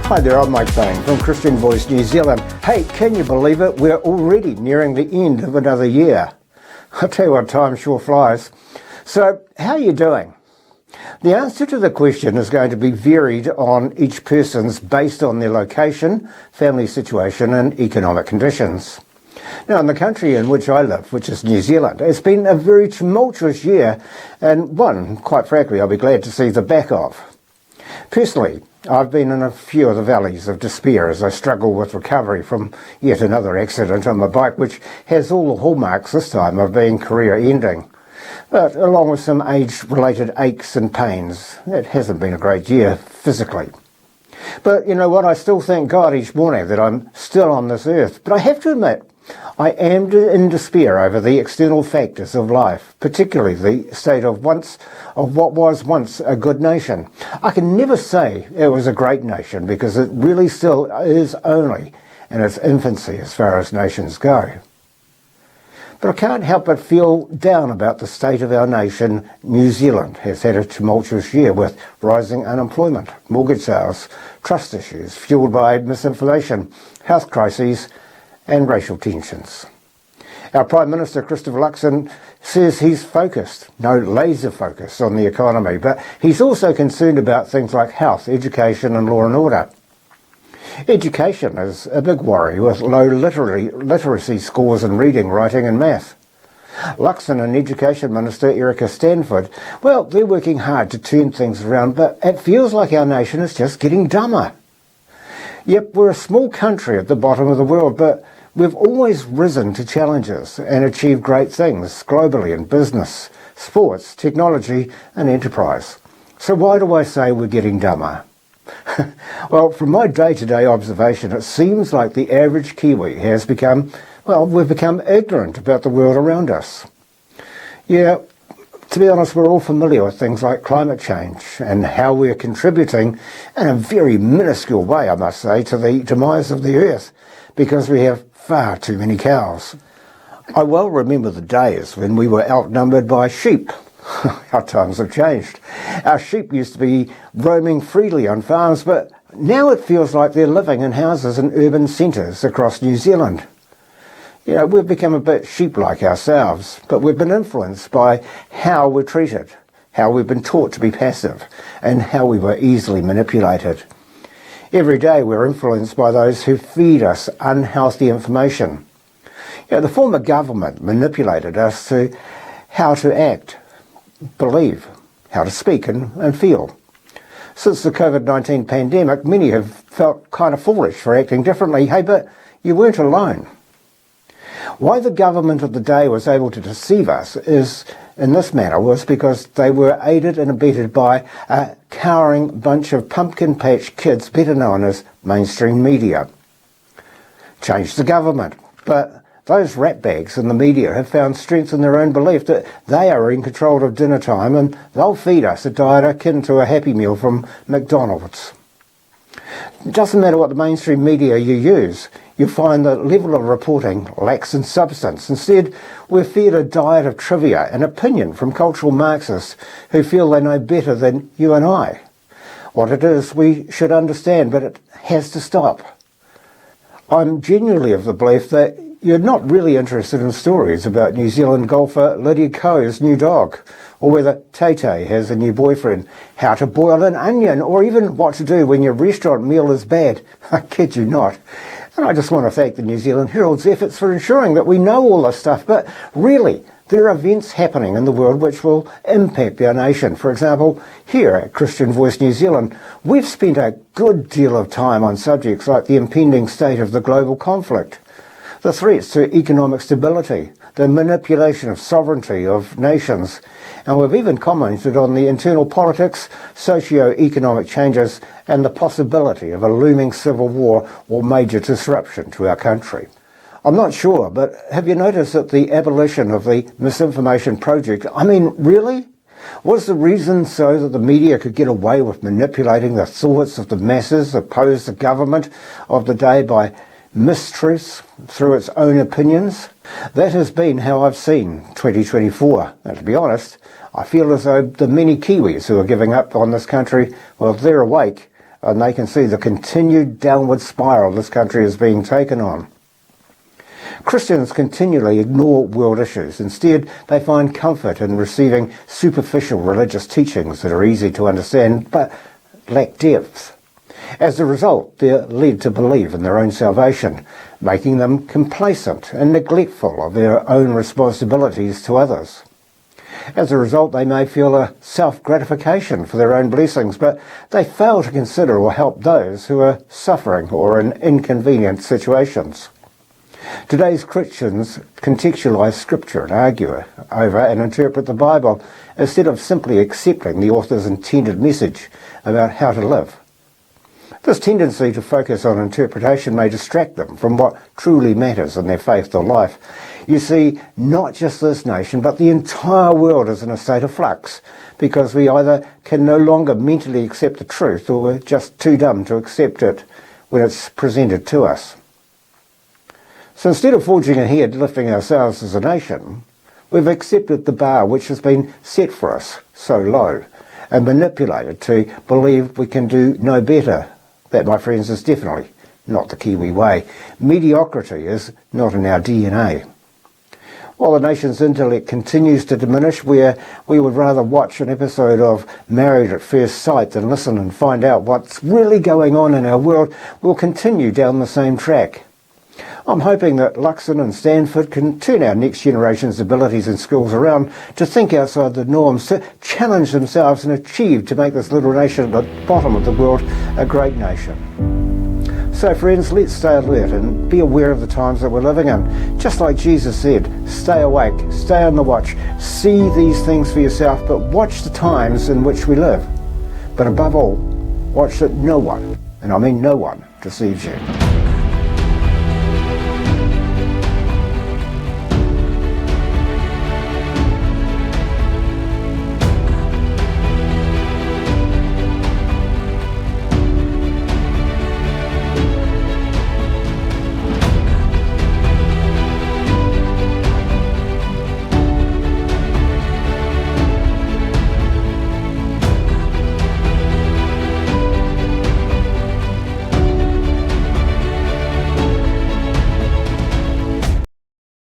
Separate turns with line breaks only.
Hi there, I'm Mike Bain from Christian Voice New Zealand. Hey, can you believe it? We're already nearing the end of another year. I'll tell you what, time sure flies. So, how are you doing? The answer to the question is going to be varied on each person's based on their location, family situation and economic conditions. Now, in the country in which I live, which is New Zealand, it's been a very tumultuous year and one, quite frankly, I'll be glad to see the back of. Personally, I've been in a few of the valleys of despair as I struggle with recovery from yet another accident on my bike, which has all the hallmarks this time of being career-ending. But along with some age-related aches and pains, it hasn't been a great year physically. But you know what, I still thank God each morning that I'm still on this earth. But I have to admit, I am in despair over the external factors of life, particularly the state of what was once a good nation. I can never say it was a great nation because it really still is only in its infancy as far as nations go. But I can't help but feel down about the state of our nation. New Zealand has had a tumultuous year with rising unemployment, mortgage sales, trust issues fueled by misinformation, health crises and racial tensions. Our Prime Minister, Christopher Luxon, says he's focused, no laser focus on the economy, but he's also concerned about things like health, education and law and order. Education is a big worry with low literacy scores in reading, writing and math. Luxon and Education Minister Erica Stanford, well, they're working hard to turn things around, but it feels like our nation is just getting dumber. Yep, we're a small country at the bottom of the world, but we've always risen to challenges and achieved great things globally in business, sports, technology and enterprise. So why do I say we're getting dumber? Well, from my day-to-day observation, it seems like the average Kiwi has become, we've become ignorant about the world around us. Yeah, to be honest, we're all familiar with things like climate change and how we're contributing in a very minuscule way, I must say, to the demise of the earth because we have far too many cows. I well remember the days when we were outnumbered by sheep. Our times have changed. Our sheep used to be roaming freely on farms, but now it feels like they're living in houses in urban centres across New Zealand. You know, we've become a bit sheep-like ourselves, but we've been influenced by how we're treated, how we've been taught to be passive, and how we were easily manipulated. Every day we're influenced by those who feed us unhealthy information. You know, the former government manipulated us to how to act, believe, how to speak and feel. Since the COVID-19 pandemic, many have felt kind of foolish for acting differently. Hey, but you weren't alone. Why the government of the day was able to deceive us in this manner was because they were aided and abetted by a cowering bunch of pumpkin patch kids, better known as mainstream media. Change the government, but those ratbags in the media have found strength in their own belief that they are in control of dinner time and they'll feed us a diet akin to a Happy Meal from McDonald's. It doesn't matter what the mainstream media you use, you find the level of reporting lacks in substance. Instead, we're fed a diet of trivia and opinion from cultural Marxists who feel they know better than you and I. What it is, we should understand, but it has to stop. I'm genuinely of the belief that you're not really interested in stories about New Zealand golfer Lydia Ko's new dog, or whether Tay-Tay has a new boyfriend, how to boil an onion, or even what to do when your restaurant meal is bad. I kid you not. And I just want to thank the New Zealand Herald's efforts for ensuring that we know all this stuff, but really, there are events happening in the world which will impact our nation. For example, here at Christian Voice New Zealand, we've spent a good deal of time on subjects like the impending state of the global conflict, the threats to economic stability, the manipulation of sovereignty of nations, and we've even commented on the internal politics, socio-economic changes, and the possibility of a looming civil war or major disruption to our country. I'm not sure, but have you noticed that the abolition of the misinformation project, really? Was the reason so that the media could get away with manipulating the thoughts of the masses, oppose the government of the day by mistruths through its own opinions? That has been how I've seen 2024. And to be honest, I feel as though the many Kiwis who are giving up on this country, well, they're awake and they can see the continued downward spiral this country is being taken on. Christians continually ignore world issues. Instead, they find comfort in receiving superficial religious teachings that are easy to understand but lack depth. As a result, they're led to believe in their own salvation, making them complacent and neglectful of their own responsibilities to others. As a result, they may feel a self-gratification for their own blessings, but they fail to consider or help those who are suffering or in inconvenient situations. Today's Christians contextualise Scripture and argue over and interpret the Bible instead of simply accepting the author's intended message about how to live. This tendency to focus on interpretation may distract them from what truly matters in their faith or life. You see, not just this nation, but the entire world is in a state of flux, because we either can no longer mentally accept the truth, or we're just too dumb to accept it when it's presented to us. So instead of forging ahead, lifting ourselves as a nation, we've accepted the bar which has been set for us so low, and manipulated to believe we can do no better. That, my friends, is definitely not the Kiwi way. Mediocrity is not in our DNA. While the nation's intellect continues to diminish, where we would rather watch an episode of Married at First Sight than listen and find out what's really going on in our world, we'll continue down the same track. I'm hoping that Luxon and Stanford can turn our next generation's abilities and skills around to think outside the norms, to challenge themselves and achieve to make this little nation at the bottom of the world a great nation. So friends, let's stay alert and be aware of the times that we're living in. Just like Jesus said, stay awake, stay on the watch, see these things for yourself, but watch the times in which we live. But above all, watch that no one, and I mean no one, deceives you.